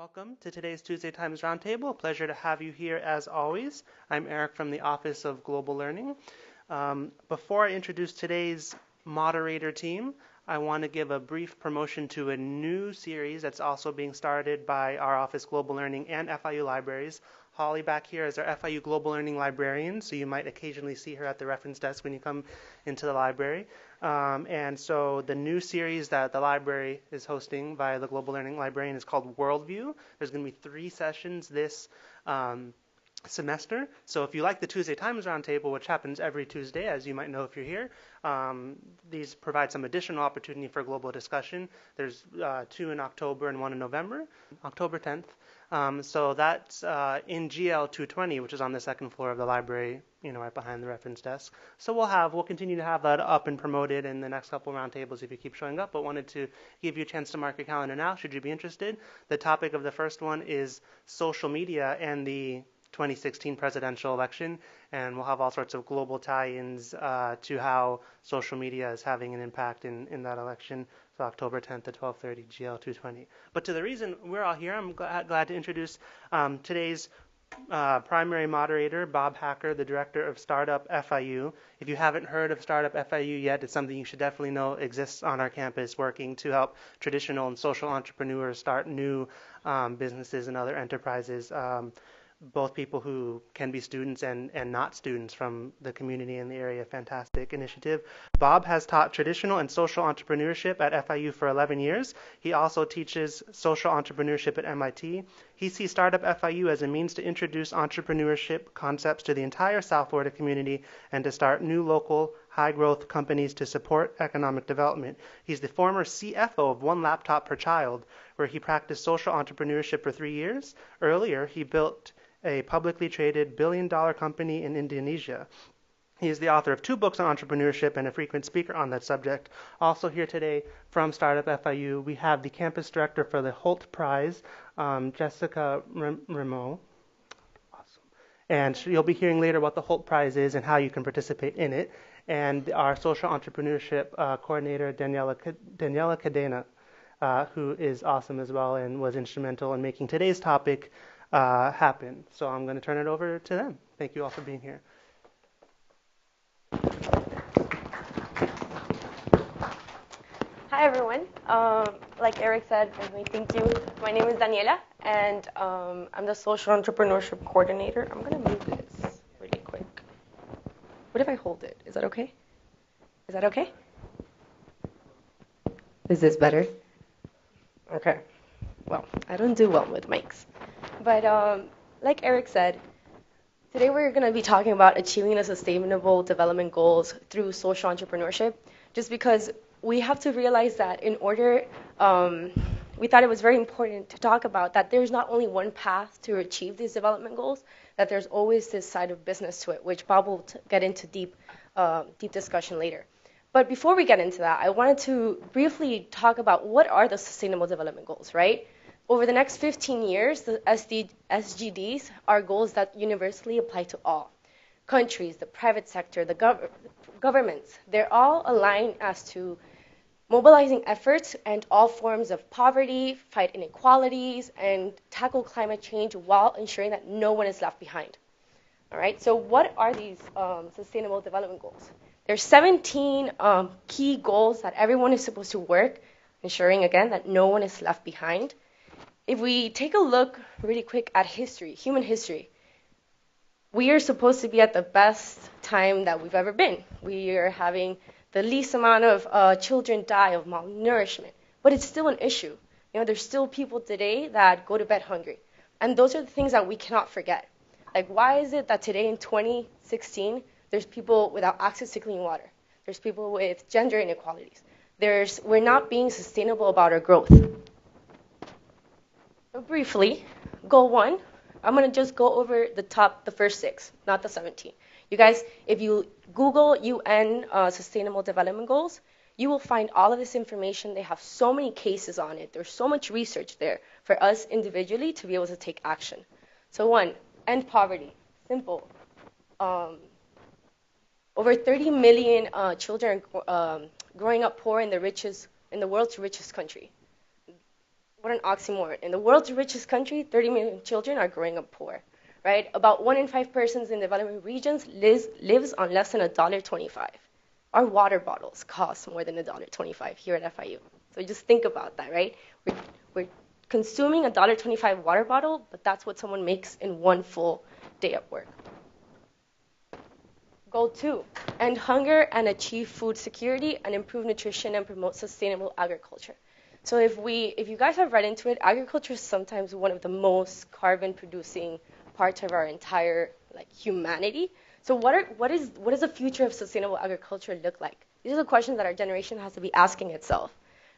Welcome to today's Tuesday Times Roundtable. Pleasure to have you here as always. I'm Eric from the Office of Global Learning. Before I introduce today's moderator team, I want to give a brief promotion to a new series that's also being started by our Office Global Learning and FIU Libraries. Holly back here is our FIU Global Learning librarian, so you might occasionally see her at the reference desk when you come into the library. And so the new series that the library is hosting via the Global Learning Librarian is called Worldview. There's going to be 3 sessions this semester. So if you like the Tuesday Times Roundtable, which happens every Tuesday, as you might know if you're here, these provide some additional opportunity for global discussion. There's 2 in October and 1 in November, October 10th. So that's in GL 220, which is on the second floor of the library, right behind the reference desk. So we'll continue to have that up and promoted in the next couple roundtables if you keep showing up, but wanted to give you a chance to mark your calendar now, should you be interested. The topic of the first one is social media and the 2016 presidential election, and we'll have all sorts of global tie-ins to how social media is having an impact in that election. So October 10th at 12:30, GL 220. But to the reason we're all here, I'm glad to introduce today's primary moderator, Bob Hacker, the director of Startup.fiu. If you haven't heard of Startup.fiu yet, it's something you should definitely know exists on our campus, working to help traditional and social entrepreneurs start new businesses and other enterprises. Both people who can be students and not students from the community in the area. Fantastic initiative. Bob has taught traditional and social entrepreneurship at FIU for 11 years. He also teaches social entrepreneurship at MIT. He sees Startup FIU as a means to introduce entrepreneurship concepts to the entire South Florida community and to start new local high-growth companies to support economic development. He's the former CFO of One Laptop Per Child, where he practiced social entrepreneurship for 3 years. Earlier, he built a publicly traded billion-dollar company in Indonesia. He is the author of 2 books on entrepreneurship and a frequent speaker on that subject. Also here today from Startup FIU, we have the campus director for the Holt Prize, Jessica Rameau. Awesome. And you'll be hearing later what the Holt Prize is and how you can participate in it. And our social entrepreneurship coordinator, Daniela Cadena, who is awesome as well and was instrumental in making today's topic happen. So I'm going to turn it over to them. Thank you all for being here. Hi everyone. Like Eric said, thank you. My name is Daniela, and I'm the social entrepreneurship coordinator. I'm going to move this really quick. What if I hold it? Is that okay? Is that okay? Is this better? Okay. Well, I don't do well with mics. But like Eric said, today we're going to be talking about achieving the sustainable development goals through social entrepreneurship, just because we have to realize that in order, we thought it was very important to talk about that there's not only one path to achieve these development goals, that there's always this side of business to it, which Bob will get into deep discussion later. But before we get into that, I wanted to briefly talk about what are the sustainable development goals, right? Over the next 15 years, the SDGs are goals that universally apply to all countries, the private sector, the governments. They're all aligned as to mobilizing efforts and all forms of poverty, fight inequalities, and tackle climate change while ensuring that no one is left behind. All right, so what are these sustainable development goals? There's 17 key goals that everyone is supposed to work, ensuring, again, that no one is left behind. If we take a look really quick at history, human history, we are supposed to be at the best time that we've ever been. We are having the least amount of children die of malnourishment, but it's still an issue. There's still people today that go to bed hungry. And those are the things that we cannot forget. Like, why is it that today in 2016, there's people without access to clean water? There's people with gender inequalities. We're not being sustainable about our growth. So briefly, goal 1, I'm going to just go over the first 6, not the 17. You guys, if you Google UN Sustainable Development Goals, you will find all of this information. They have so many cases on it. There's so much research there for us individually to be able to take action. So 1, end poverty. Simple. Over 30 million children growing up poor in the world's richest country. What an oxymoron. In the world's richest country, 30 million children are growing up poor, right? About 1 in 5 persons in developing regions lives on less than $1.25. Our water bottles cost more than $1.25 here at FIU. So just think about that, right? We're consuming $1.25 water bottle, but that's what someone makes in one full day at work. Goal 2, end hunger and achieve food security and improve nutrition and promote sustainable agriculture. So if you guys have read into it, agriculture is sometimes one of the most carbon producing parts of our entire humanity. So what is the future of sustainable agriculture look like? These are the questions that our generation has to be asking itself,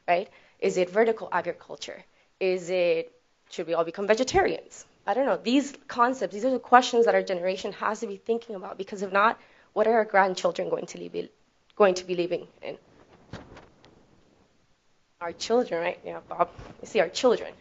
right? Is it vertical agriculture? Should we all become vegetarians? I don't know. These concepts, these are the questions that our generation has to be thinking about, because if not, what are our grandchildren going to be living in? Our children, right? Yeah, Bob. You see our children.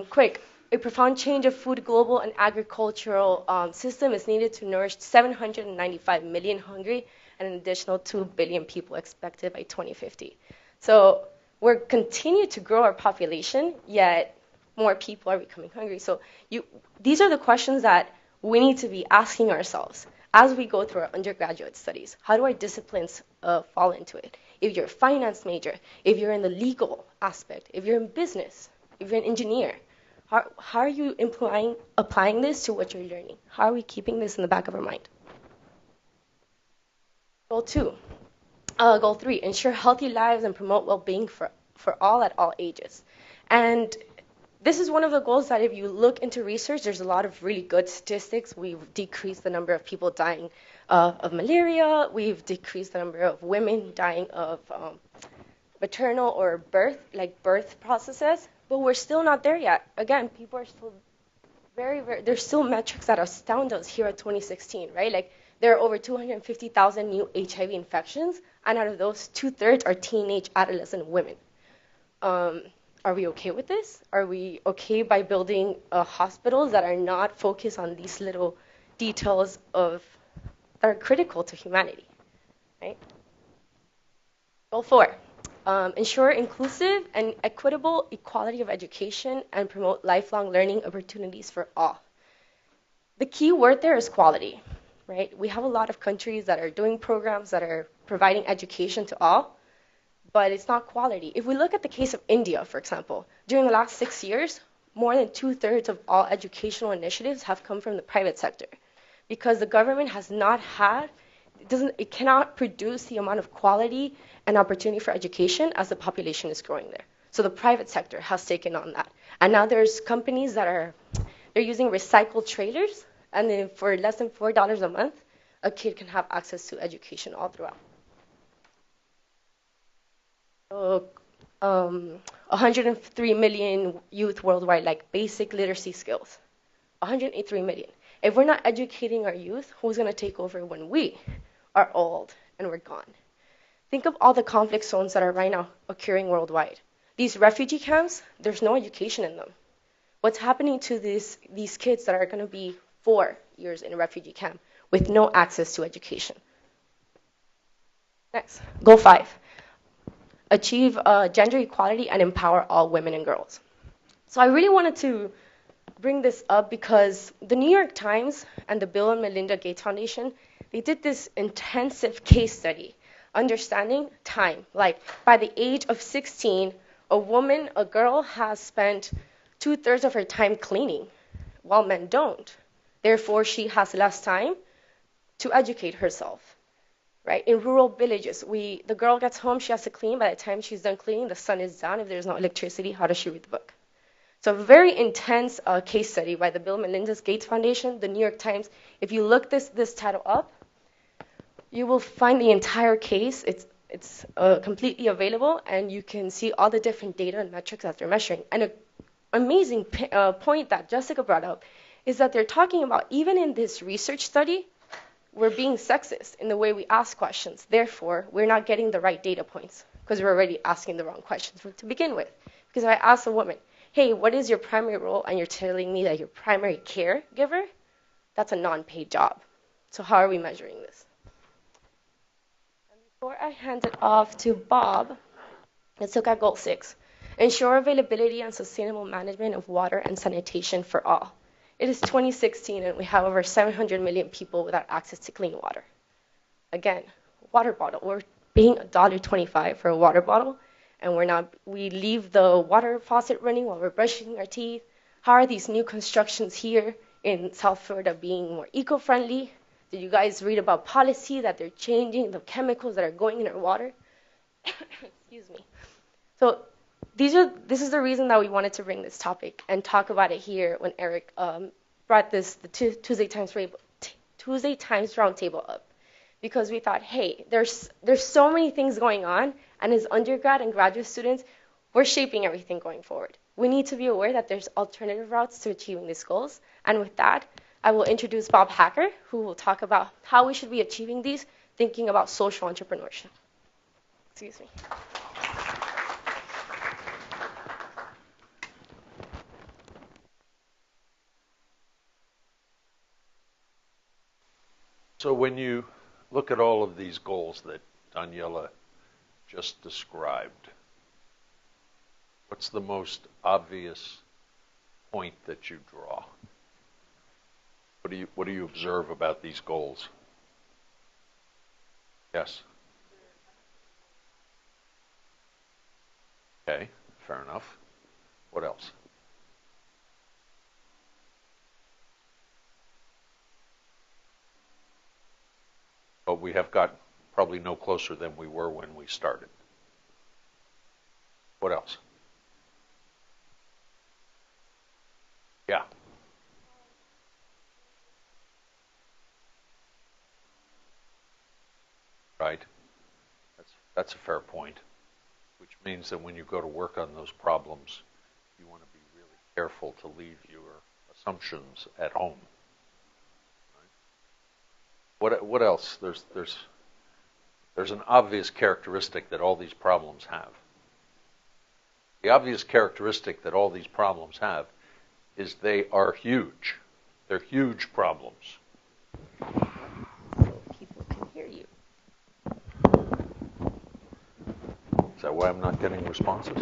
Quick. A profound change of food, global, and agricultural system is needed to nourish 795 million hungry and an additional 2 billion people expected by 2050. So we're continuing to grow our population, yet more people are becoming hungry. So these are the questions that we need to be asking ourselves as we go through our undergraduate studies. How do our disciplines fall into it? If you're a finance major, if you're in the legal aspect, if you're in business, if you're an engineer, how are you applying this to what you're learning? How are we keeping this in the back of our mind? Goal 2. Goal 3, ensure healthy lives and promote well-being for all at all ages. And this is one of the goals that if you look into research, there's a lot of really good statistics. We've decreased the number of people dying of malaria. We've decreased the number of women dying of maternal or birth processes. But we're still not there yet. Again, people are still there's still metrics that astound us here at 2016, right? There are over 250,000 new HIV infections, and out of those, 2/3 are teenage adolescent women. Are we okay with this? Are we okay by building hospitals that are not focused on these little details that are critical to humanity, right? Goal 4. Ensure inclusive and equitable equality of education and promote lifelong learning opportunities for all. The key word there is quality, right? We have a lot of countries that are doing programs that are providing education to all, but it's not quality. If we look at the case of India, for example, during the last 6 years, more than 2/3 of all educational initiatives have come from the private sector, because the government has not had it cannot produce the amount of quality and opportunity for education as the population is growing there. So the private sector has taken on that. And now there's companies they're using recycled trailers, and then for less than $4 a month, a kid can have access to education all throughout. So, 103 million youth worldwide basic literacy skills. 103 million. If we're not educating our youth, who's going to take over when we are old and we're gone? Think of all the conflict zones that are right now occurring worldwide. These refugee camps, there's no education in them. What's happening to these kids that are going to be 4 years in a refugee camp with no access to education? Next, goal 5. Achieve gender equality and empower all women and girls. So I really wanted to bring this up because the New York Times and the Bill and Melinda Gates Foundation, they did this intensive case study, understanding time. By the age of 16, a girl has spent 2/3 of her time cleaning, while men don't. Therefore, she has less time to educate herself, right? In rural villages, the girl gets home, she has to clean. By the time she's done cleaning, the sun is down. If there's no electricity, how does she read the book? So a very intense case study by the Bill and Melinda Gates Foundation, the New York Times. If you look this title up, you will find the entire case. It's completely available, and you can see all the different data and metrics that they're measuring. And an amazing point that Jessica brought up is that they're talking about, even in this research study, we're being sexist in the way we ask questions. Therefore, we're not getting the right data points because we're already asking the wrong questions to begin with. Because if I ask a woman, hey, what is your primary role? And you're telling me that you're primary caregiver, that's a non-paid job. So how are we measuring this? And before I hand it off to Bob, let's look at goal 6. ensure availability and sustainable management of water and sanitation for all. It is 2016 and we have over 700 million people without access to clean water. Again, water bottle. We're paying $1.25 for a water bottle, and we leave the water faucet running while we're brushing our teeth. How are these new constructions here in South Florida being more eco-friendly? Did you guys read about policy that they're changing the chemicals that are going in our water? Excuse me. So this is the reason that we wanted to bring this topic and talk about it here when Eric brought the Tuesday Times Roundtable up. Because we thought, hey, there's so many things going on, and as undergrad and graduate students, we're shaping everything going forward. We need to be aware that there's alternative routes to achieving these goals. And with that, I will introduce Bob Hacker, who will talk about how we should be achieving these, thinking about social entrepreneurship. Excuse me. So when you look at all of these goals that Daniela just described, what's the most obvious point that you draw? What do you observe about these goals? Yes. Okay, fair enough. What else? But we have got probably no closer than we were when we started. What else? Yeah. Right. That's a fair point, which means that when you go to work on those problems, you want to be really careful to leave your assumptions at home. What else? There's an obvious characteristic that all these problems have. The obvious characteristic that all these problems have is they are huge. They're huge problems. So people can hear you. Is that why I'm not getting responses?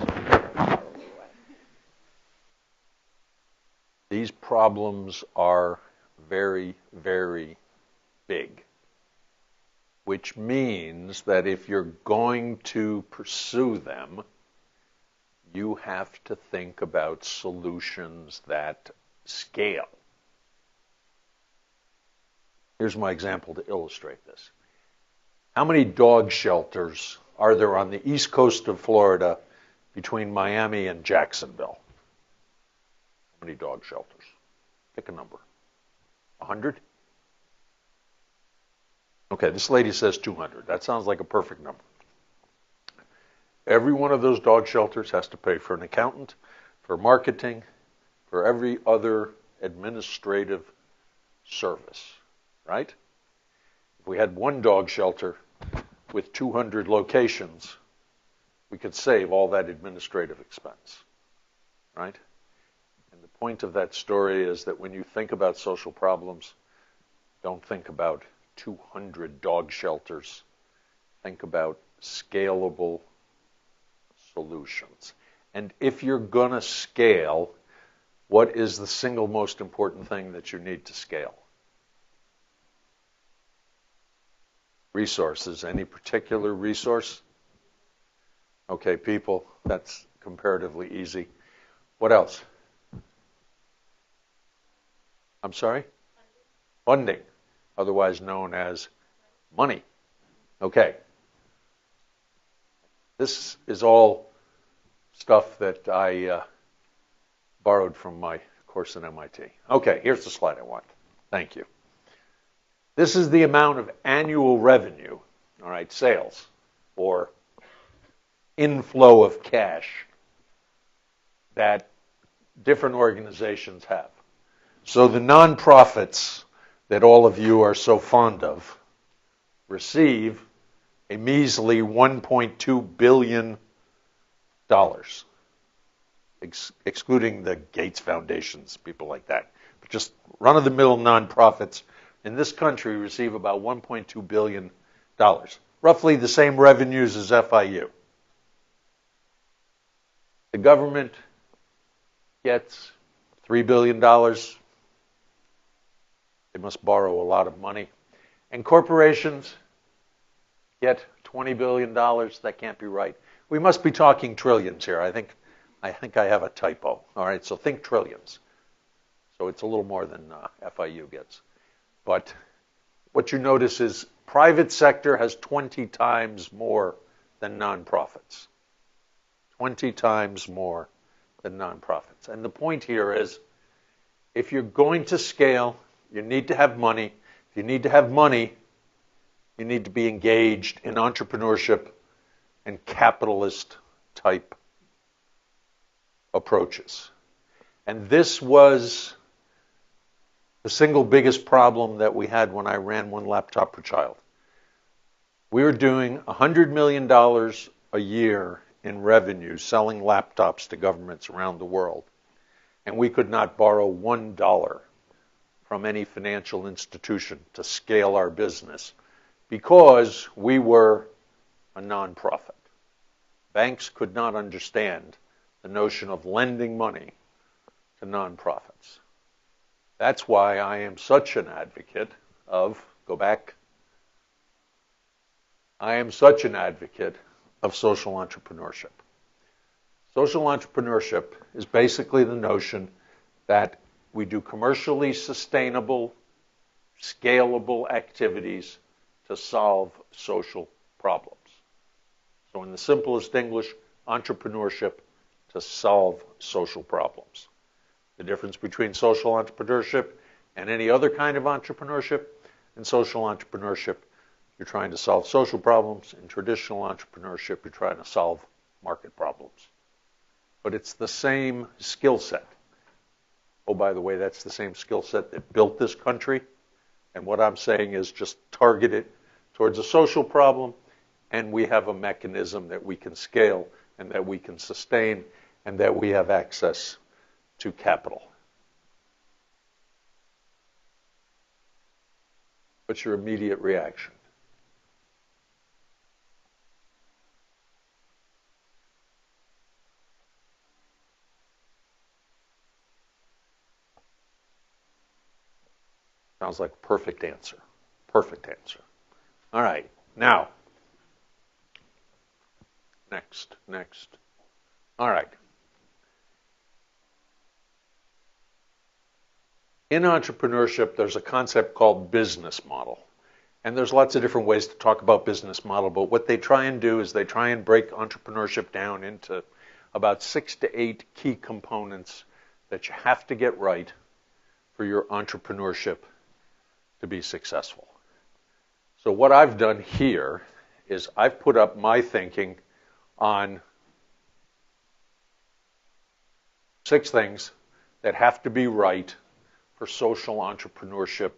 These problems are very, very big, which means that if you're going to pursue them, you have to think about solutions that scale. Here's my example to illustrate this. How many dog shelters are there on the east coast of Florida between Miami and Jacksonville? How many dog shelters? Pick a number. 100? Okay, this lady says 200. That sounds like a perfect number. Every one of those dog shelters has to pay for an accountant, for marketing, for every other administrative service, right? If we had one dog shelter with 200 locations, we could save all that administrative expense, right? And the point of that story is that when you think about social problems, don't think about 200 dog shelters. Think about scalable solutions. And if you're going to scale, what is the single most important thing that you need to scale? Resources. Any particular resource? Okay, people. That's comparatively easy. What else? I'm sorry? Funding, otherwise known as money. Okay. This is all stuff that I borrowed from my course at MIT. Okay, here's the slide I want. Thank you. This is the amount of annual revenue, all right, sales, or inflow of cash that different organizations have. So the nonprofits that all of you are so fond of receive a measly $1.2 billion, excluding the Gates Foundations, people like that. But just run-of-the-mill nonprofits in this country receive about $1.2 billion, roughly the same revenues as FIU. The government gets $3 billion. They must borrow a lot of money. And corporations get $20 billion. That can't be right. We must be talking trillions here. I think I have a typo. All right, so think trillions. So it's a little more than FIU gets. But what you notice is private sector has 20 times more than nonprofits. 20 times more than nonprofits. And the point here is, if you're going to scale, you need to have money. If you need to have money, you need to be engaged in entrepreneurship and capitalist type approaches. And this was the single biggest problem that we had when I ran One Laptop Per Child. We were doing $100 million a year in revenue selling laptops to governments around the world. And we could not borrow $1 from any financial institution to scale our business because we were a nonprofit. Banks could not understand the notion of lending money to nonprofits. That's why I am such an advocate of, I am such an advocate of social entrepreneurship. Social entrepreneurship is basically the notion that we do commercially sustainable, scalable activities to solve social problems. So in the simplest English, entrepreneurship to solve social problems. The difference between social entrepreneurship and any other kind of entrepreneurship, in social entrepreneurship, you're trying to solve social problems. In traditional entrepreneurship, you're trying to solve market problems. But it's the same skill set. Oh, by the way, that's the same skill set that built this country. And what I'm saying is just target it towards a social problem, and we have a mechanism that we can scale and that we can sustain and that we have access to capital. What's your immediate reaction? Sounds like a perfect answer. Perfect answer. All right. Now, next. All right. In entrepreneurship, there's a concept called business model. And there's lots of different ways to talk about business model, but what they try and do is they try and break entrepreneurship down into about 6 to 8 key components that you have to get right for your entrepreneurship to be successful. So what I've done here is I've put up my thinking on 6 things that have to be right for social entrepreneurship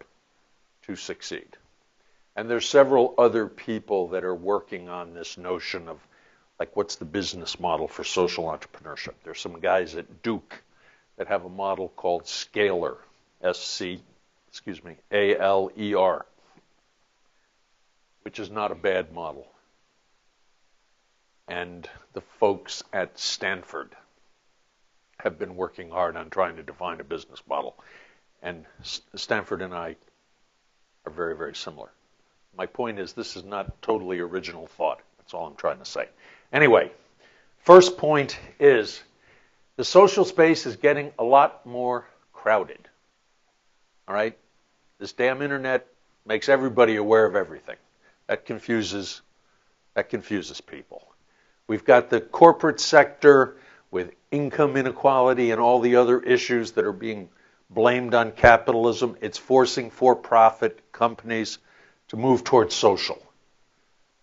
to succeed. And there's several other people that are working on this notion of, like, what's the business model for social entrepreneurship. There's some guys at Duke that have a model called Scaler, A-L-E-R, which is not a bad model. And the folks at Stanford have been working hard on trying to define a business model. And Stanford and I are very, very similar. My point is, this is not totally original thought. That's all I'm trying to say. Anyway, first point is the social space is getting a lot more crowded. All right? This damn internet makes everybody aware of everything. That confuses people. We've got the corporate sector with income inequality and all the other issues that are being blamed on capitalism. It's forcing for-profit companies to move towards social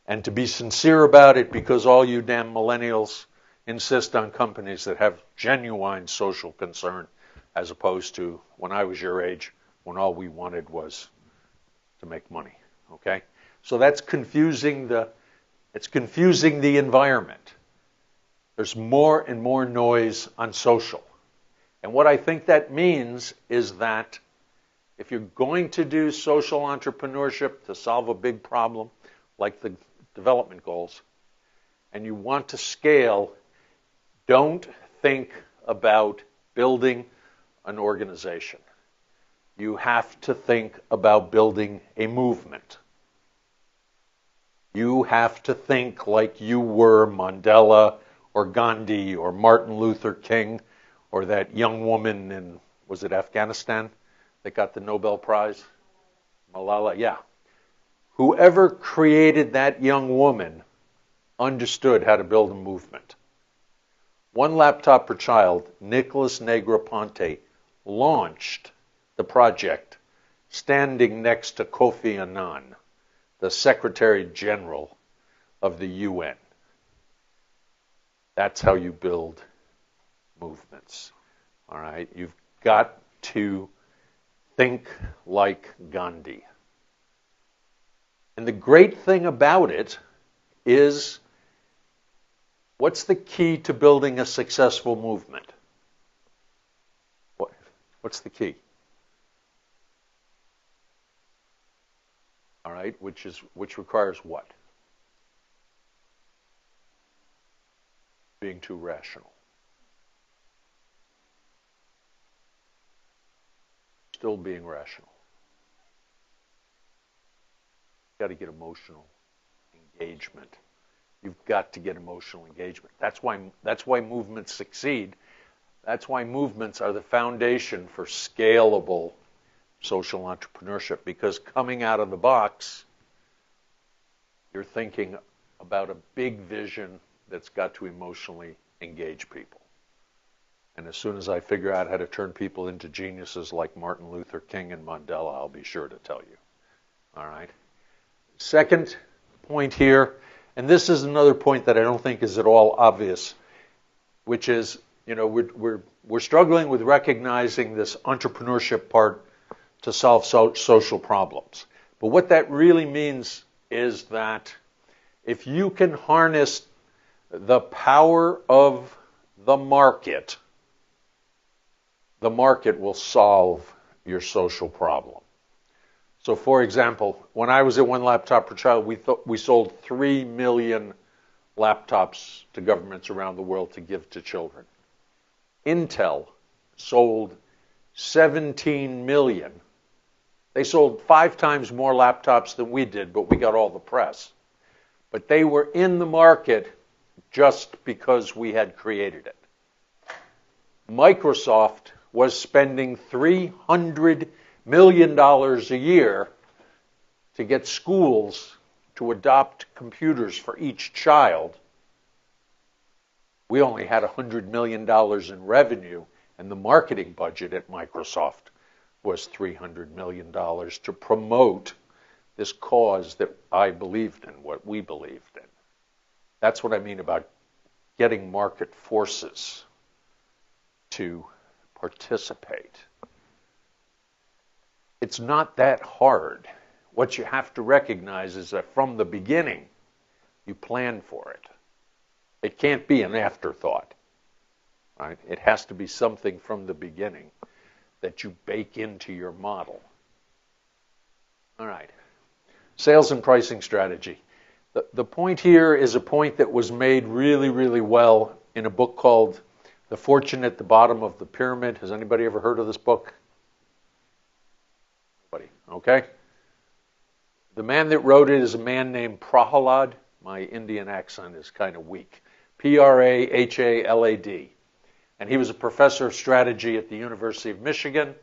and to be sincere about it, because all you damn millennials insist on companies that have genuine social concern, as opposed to when I was your age, when all we wanted was to make money. Okay? So that's confusing the environment. There's more and more noise on social. And what I think that means is that if you're going to do social entrepreneurship to solve a big problem like the development goals, and you want to scale, Don't think about building an organization. You have to think about building a movement. You have to think like you were Mandela or Gandhi or Martin Luther King or that young woman in, was it Afghanistan that got the Nobel Prize? Malala, yeah. Whoever created that young woman understood how to build a movement. One laptop per child, Nicholas Negroponte launched the project standing next to Kofi Annan, the Secretary General of the UN. That's how you build movements. All right? You've got to think like Gandhi. And the great thing about it is, what's the key to building a successful movement? What's the key? All right, which requires what? Being too rational. Still being rational. You've got to get emotional engagement. You've got to get emotional engagement. That's why movements succeed. That's why movements are the foundation for scalable social entrepreneurship, because coming out of the box, you're thinking about a big vision that's got to emotionally engage people. And as soon as I figure out how to turn people into geniuses like Martin Luther King and Mandela, I'll be sure to tell you. All right. Second point here, and this is another point that I don't think is at all obvious, which is, we're struggling with recognizing this entrepreneurship part to solve social problems. But what that really means is that if you can harness the power of the market will solve your social problem. So, for example, when I was at One Laptop Per Child, we sold 3 million laptops to governments around the world to give to children. Intel sold 17 million. They sold 5 times more laptops than we did, but we got all the press. But they were in the market just because we had created it. Microsoft was spending $300 million a year to get schools to adopt computers for each child. We only had $100 million in revenue, and the marketing budget at Microsoft was $300 million to promote this cause that I believed in, what we believed in. That's what I mean about getting market forces to participate. It's not that hard. What you have to recognize is that from the beginning, you plan for it. It can't be an afterthought. Right? It has to be something from the beginning that you bake into your model. All right. Sales and pricing strategy. The point here is a point that was made really, really well in a book called The Fortune at the Bottom of the Pyramid. Has anybody ever heard of this book? Nobody. Okay. The man that wrote it is a man named Prahalad. My Indian accent is kind of weak. Prahalad. And he was a professor of strategy at the University of Michigan.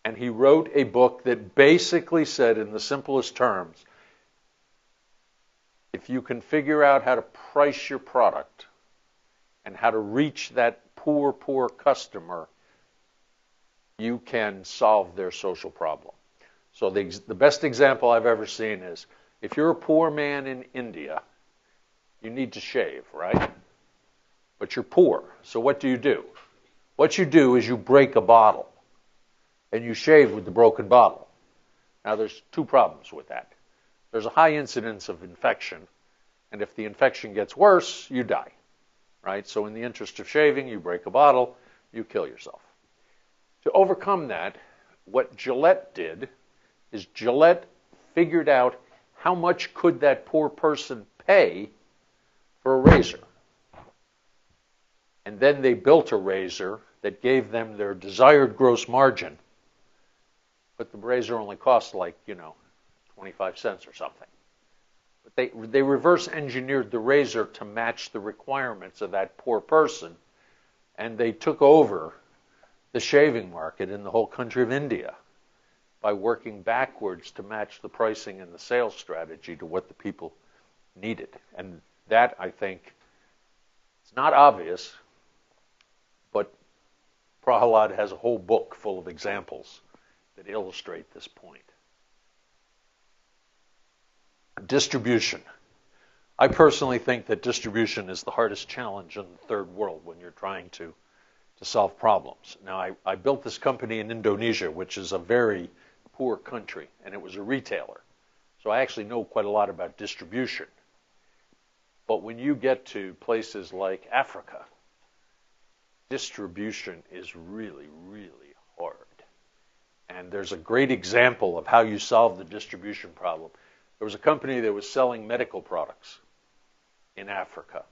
And he wrote a book that basically said, in the simplest terms, if you can figure out how to price your product and how to reach that poor customer, you can solve their social problem. So the best example I've ever seen is, if you're a poor man in India, you need to shave, right? But you're poor. So what do? What you do is you break a bottle, and you shave with the broken bottle. Now, there's 2 problems with that. There's a high incidence of infection, and if the infection gets worse, you die, right? So in the interest of shaving, you break a bottle, you kill yourself. To overcome that, what Gillette did is Gillette figured out how much could that poor person pay for a razor. And then they built a razor that gave them their desired gross margin, but the razor only cost like, 25 cents or something. But they reverse engineered the razor to match the requirements of that poor person, and they took over the shaving market in the whole country of India by working backwards to match the pricing and the sales strategy to what the people needed. And that, I think, it's not obvious, but Prahalad has a whole book full of examples that illustrate this point. Distribution. I personally think that distribution is the hardest challenge in the third world when you're trying to solve problems. Now, I built this company in Indonesia, which is a very poor country, and it was a retailer. So I actually know quite a lot about distribution. But when you get to places like Africa, distribution is really, really hard. And there's a great example of how you solve the distribution problem. There was a company that was selling medical products in Africa.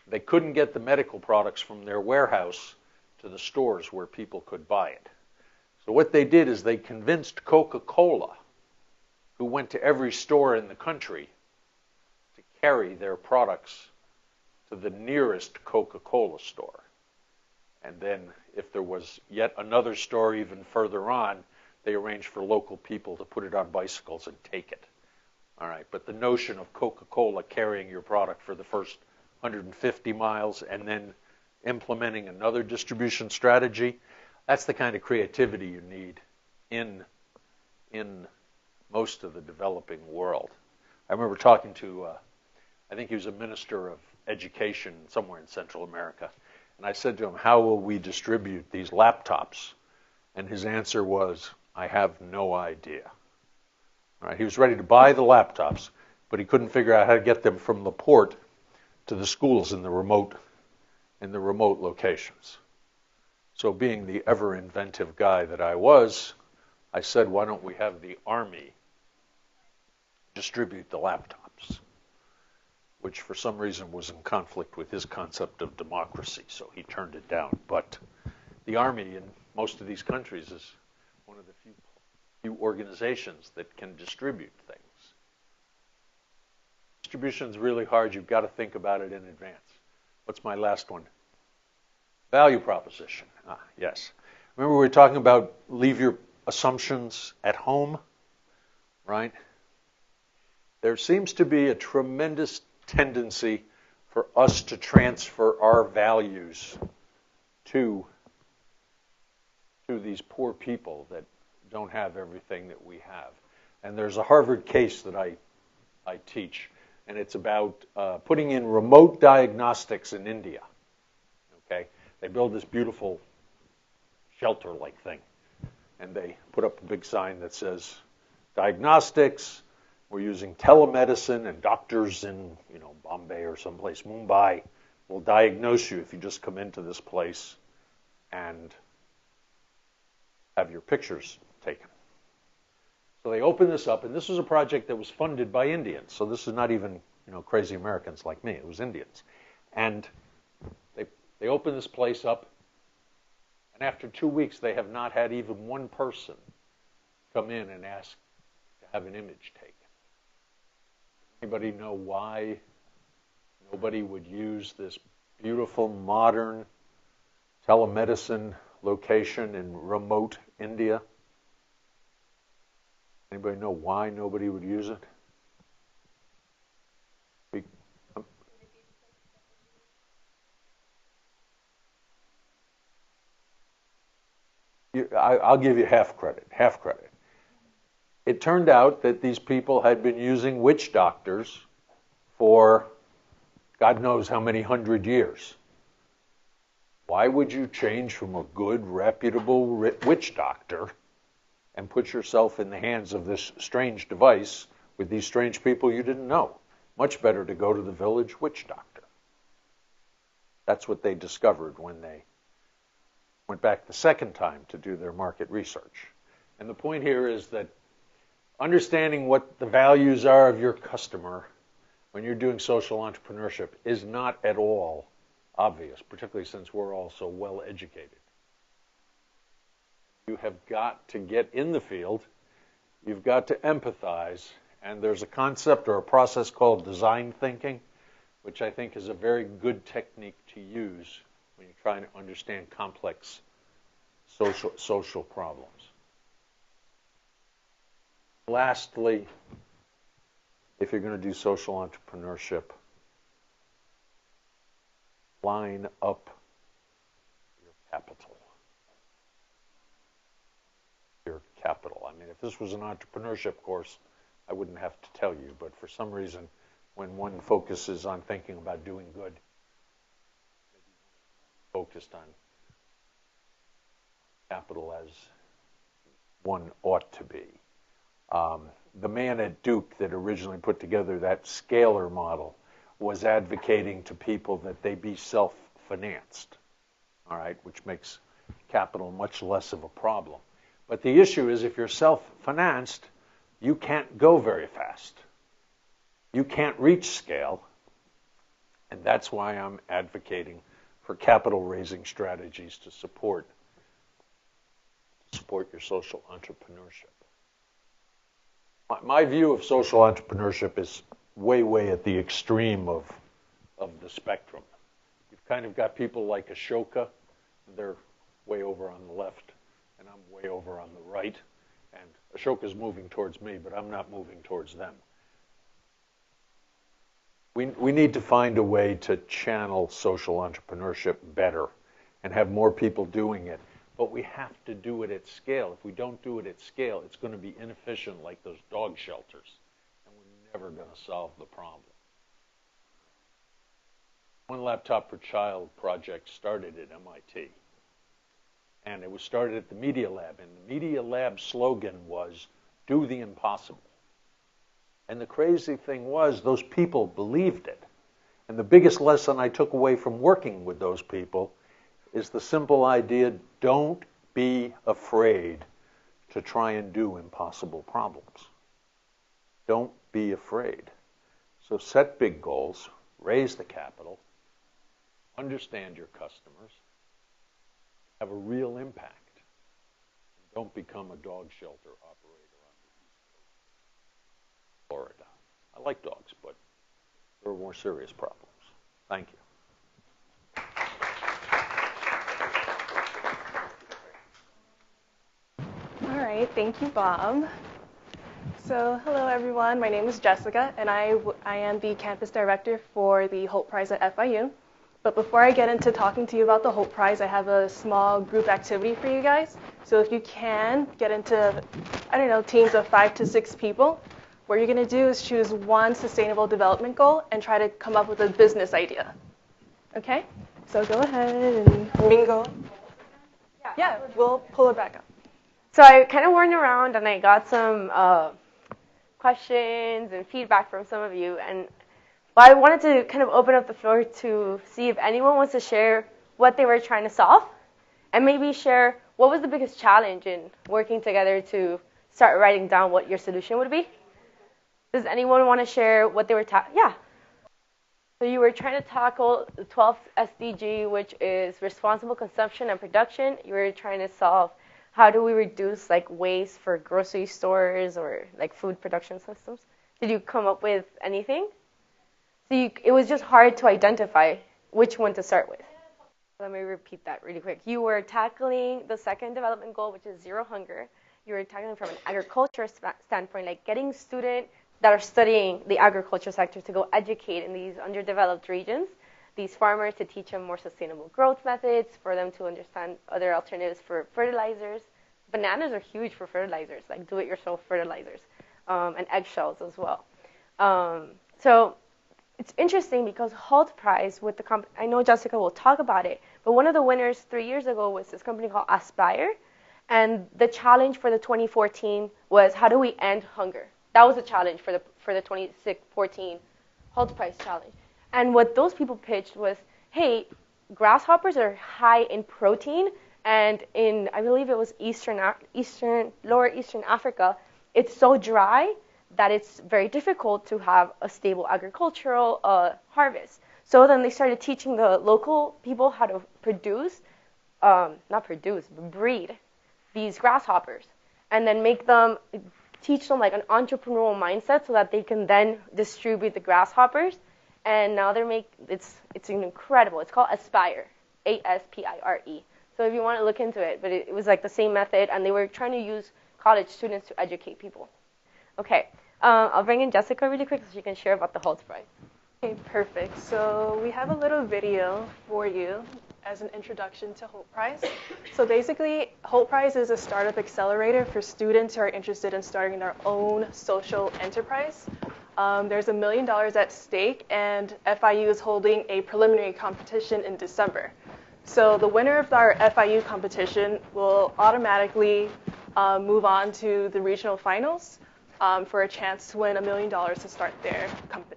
They couldn't get the medical products from their warehouse to the stores where people could buy it. So what they did is they convinced Coca-Cola, who went to every store in the country, to carry their products to the nearest Coca-Cola store. And then if there was yet another store even further on, they arranged for local people to put it on bicycles and take it. All right, but the notion of Coca-Cola carrying your product for the first 150 miles and then implementing another distribution strategy, that's the kind of creativity you need in most of the developing world. I remember talking to, I think he was a minister of education somewhere in Central America, and I said to him, how will we distribute these laptops? And his answer was, I have no idea. All right, he was ready to buy the laptops, but he couldn't figure out how to get them from the port to the schools in the remote locations. So being the ever inventive guy that I was, I said, why don't we have the Army distribute the laptops? Which for some reason was in conflict with his concept of democracy, so he turned it down. But the Army in most of these countries is one of the few organizations that can distribute things. Distribution is really hard. You've got to think about it in advance. What's my last one? Value proposition. Yes. Remember we were talking about leave your assumptions at home, right? There seems to be a tremendous tendency for us to transfer our values to these poor people that don't have everything that we have. And there's a Harvard case that I teach, and it's about putting in remote diagnostics in India. Okay? They build this beautiful shelter-like thing, and they put up a big sign that says, diagnostics, we're using telemedicine, and doctors in, Bombay or someplace, Mumbai, will diagnose you if you just come into this place and have your pictures taken. So they opened this up, and this was a project that was funded by Indians. So this is not even, crazy Americans like me. It was Indians. And they opened this place up, and after 2 weeks, they have not had even one person come in and ask to have an image taken. Anybody know why nobody would use this beautiful, modern telemedicine location in remote India? Anybody know why nobody would use it? I'll give you half credit. It turned out that these people had been using witch doctors for God knows how many 100 years. Why would you change from a good, reputable witch doctor and put yourself in the hands of this strange device with these strange people you didn't know? Much better to go to the village witch doctor. That's what they discovered when they went back the second time to do their market research. And the point here is that understanding what the values are of your customer when you're doing social entrepreneurship is not at all obvious, particularly since we're all so well educated. You have got to get in the field, you've got to empathize, and there's a concept or a process called design thinking, which I think is a very good technique to use when you're trying to understand complex social problems. Lastly, if you're going to do social entrepreneurship, line up your capital. Your capital. I mean, if this was an entrepreneurship course, I wouldn't have to tell you, but for some reason, when one focuses on thinking about doing good, focused on capital as one ought to be. The man at Duke that originally put together that scalar model was advocating to people that they be self-financed, all right, which makes capital much less of a problem. But the issue is if you're self-financed, you can't go very fast. You can't reach scale, and that's why I'm advocating for capital raising strategies to support your social entrepreneurship. My view of social entrepreneurship is way at the extreme of the spectrum. You've kind of got people like Ashoka, they're way over on the left, and I'm way over on the right. And Ashoka's moving towards me, but I'm not moving towards them. We need to find a way to channel social entrepreneurship better and have more people doing it. But we have to do it at scale. If we don't do it at scale, it's going to be inefficient like those dog shelters. And we're never going to solve the problem. One Laptop per Child project started at MIT. And it was started at the Media Lab. And the Media Lab slogan was, do the impossible. And the crazy thing was, those people believed it. And the biggest lesson I took away from working with those people is the simple idea, don't be afraid to try and do impossible problems. Don't be afraid. So set big goals, raise the capital, understand your customers, have a real impact. And don't become a dog shelter operator on the East Coast of Florida. I like dogs, but there are more serious problems. Thank you. All right, thank you, Bob. So, hello everyone. My name is Jessica, and I am the campus director for the Hope Prize at FIU. But before I get into talking to you about the Hope Prize, I have a small group activity for you guys. So if you can get into, teams of 5 to 6 people, what you're going to do is choose one sustainable development goal and try to come up with a business idea. Okay? So go ahead and bingo. Yeah, we'll pull it back up. So I kind of went around and I got some questions and feedback from some of you. And I wanted to kind of open up the floor to see if anyone wants to share what they were trying to solve and maybe share what was the biggest challenge in working together to start writing down what your solution would be. Does anyone want to share what they were Yeah. So you were trying to tackle the 12th SDG, which is responsible consumption and production. You were trying to solve how do we reduce waste for grocery stores or food production systems. Did you come up with anything? So it was just hard to identify which one to start with. Let me repeat that really quick. You were tackling the second development goal, which is zero hunger. You were tackling from an agriculture standpoint, getting students that are studying the agriculture sector to go educate in these underdeveloped regions, these farmers, to teach them more sustainable growth methods, for them to understand other alternatives for fertilizers. Bananas are huge for fertilizers, do-it-yourself fertilizers, and eggshells as well. So it's interesting because Holt Prize with I know Jessica will talk about it, but one of the winners 3 years ago was this company called Aspire, and the challenge for the 2014 was how do we end hunger? That was the challenge for the 2014 Holt Prize challenge. And what those people pitched was, hey, grasshoppers are high in protein, and in, I believe it was lower eastern Africa, it's so dry that it's very difficult to have a stable agricultural harvest. So then they started teaching the local people how to breed these grasshoppers, and then teach them like an entrepreneurial mindset so that they can then distribute the grasshoppers. And now it's incredible. It's called Aspire, Aspire. So if you want to look into it, but it was like the same method, and they were trying to use college students to educate people. Okay, I'll bring in Jessica really quick so she can share about the Holtz Prize. Okay, perfect. So we have a little video for you as an introduction to Holt Prize. So basically, Holt Prize is a startup accelerator for students who are interested in starting their own social enterprise. There's $1 million at stake, and FIU is holding a preliminary competition in December. So the winner of our FIU competition will automatically move on to the regional finals for a chance to win $1 million to start their company.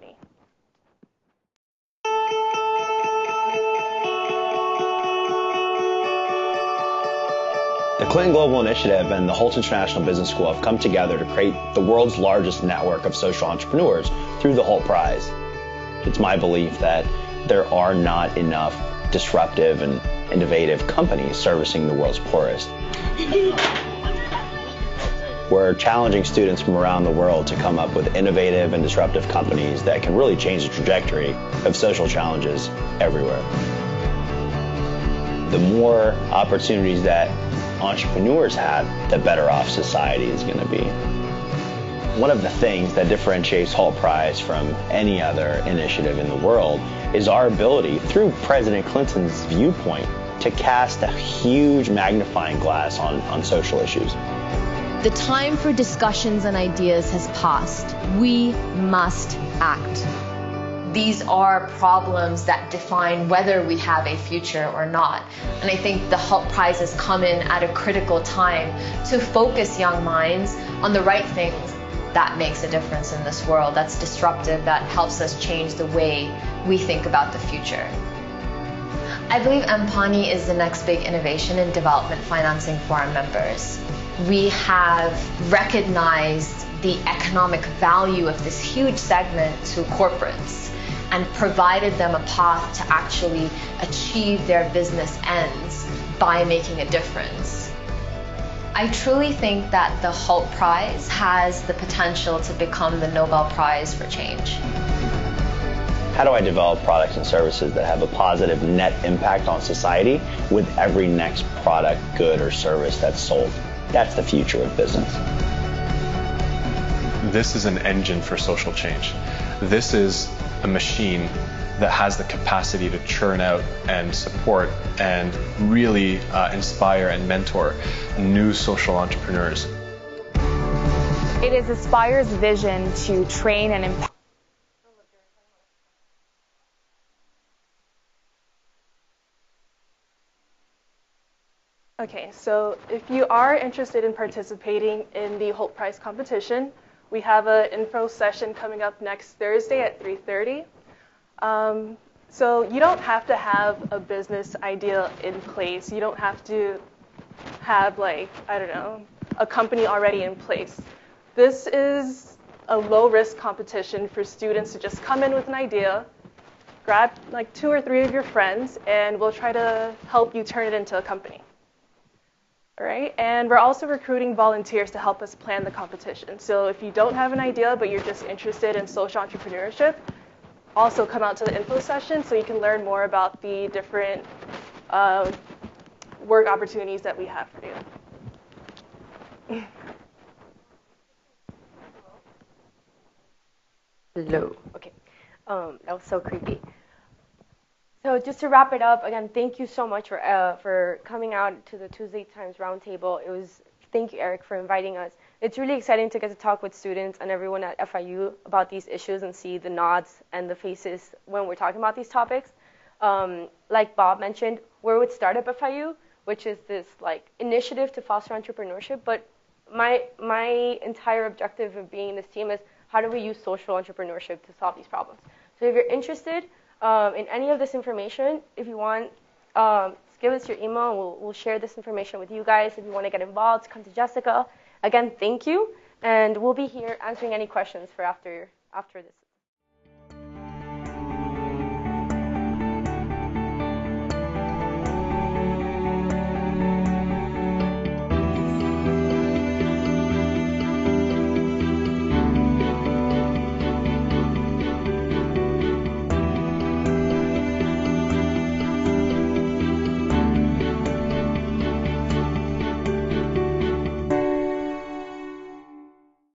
The Clinton Global Initiative and the Holt International Business School have come together to create the world's largest network of social entrepreneurs through the Holt Prize. It's my belief that there are not enough disruptive and innovative companies servicing the world's poorest. We're challenging students from around the world to come up with innovative and disruptive companies that can really change the trajectory of social challenges everywhere. The more opportunities that entrepreneurs have, the better off society is going to be. One of the things that differentiates Holt Prize from any other initiative in the world is our ability, through President Clinton's viewpoint, to cast a huge magnifying glass on social issues. The time for discussions and ideas has passed. We must act. These are problems that define whether we have a future or not. And I think the Holt Prize has come in at a critical time to focus young minds on the right things that makes a difference in this world, that's disruptive, that helps us change the way we think about the future. I believe M-Pani is the next big innovation in development financing for our members. We have recognized the economic value of this huge segment to corporates and provided them a path to actually achieve their business ends by making a difference. I truly think that the Holt Prize has the potential to become the Nobel Prize for change. How do I develop products and services that have a positive net impact on society with every next product, good, or service that's sold? That's the future of business. This is an engine for social change. This is a machine that has the capacity to churn out and support and really inspire and mentor new social entrepreneurs. It is Aspire's vision to train and empower. Okay, so if you are interested in participating in the Holt Prize competition, we have an info session coming up next Thursday at 3:30. So you don't have to have a business idea in place. You don't have to have, like, I don't know, a company already in place. This is a low-risk competition for students to just come in with an idea, grab like 2 or 3 of your friends, and we'll try to help you turn it into a company. All right, and we're also recruiting volunteers to help us plan the competition. So if you don't have an idea, but you're just interested in social entrepreneurship, also come out to the info session so you can learn more about the different work opportunities that we have for you. Hello. Okay. That was so creepy. So just to wrap it up, again, thank you so much for coming out to the Tuesday Times Roundtable. Thank you, Eric, for inviting us. It's really exciting to get to talk with students and everyone at FIU about these issues and see the nods and the faces when we're talking about these topics. Like Bob mentioned, we're with startup.fiu, which is this like initiative to foster entrepreneurship. But my entire objective of being in this team is how do we use social entrepreneurship to solve these problems? So if you're interested in any of this information, if you want, give us your email and we'll share this information with you guys. If you want to get involved, come to Jessica. Again, thank you, and we'll be here answering any questions for after this.